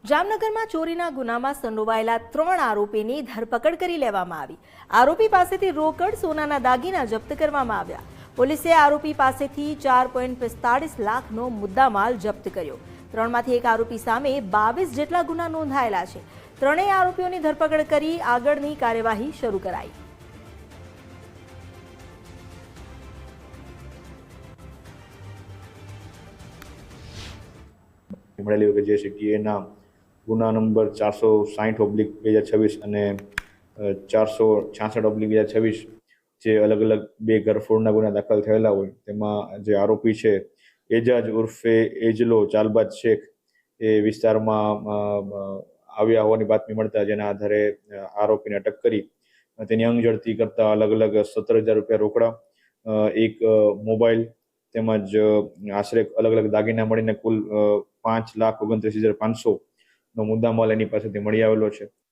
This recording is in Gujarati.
જામનગરમાં ચોરીના ગુનામાં સંડોવાયેલા 3 આરોપીની ધરપકડ કરી લેવામાં આવી। આરોપી પાસેથી રોકડ સોનાના દાગીના જપ્ત કરવામાં આવ્યા। પોલીસે આરોપી પાસેથી 4.45 લાખનો મુદ્દામાલ જપ્ત કર્યો। 3માંથી એક આરોપી સામે 22 જેટલા ગુના નોંધાયેલા છે। ત્રણેય આરોપીઓની ધરપકડ કરી આગળની કાર્યવાહી શરૂ કરાઈ। મળેલી વખતે જે સીટીએના ગુના નંબર 460/2026 અને 466/2026 જે અલગ અલગ બે ઘરફોડના ગુના દાખલ થયેલા હોય તેમાં જે આરોપી છે એજાજ ઉર્ફે એજલો ચાલબાજ શેખ એ વિસ્તારમાં આવ્યા હોવાની બાતમી મળતા જેના આધારે આરોપીને અટક કરી તેની અંગ ઝડતી કરતા અલગ અલગ 17,000 રૂપિયા રોકડા, એક મોબાઈલ તેમજ આશરે અલગ અલગ દાગીના મળીને કુલ 5,29,500નો મુદ્દામાલ એની પાસેથી મળી આવેલો છે।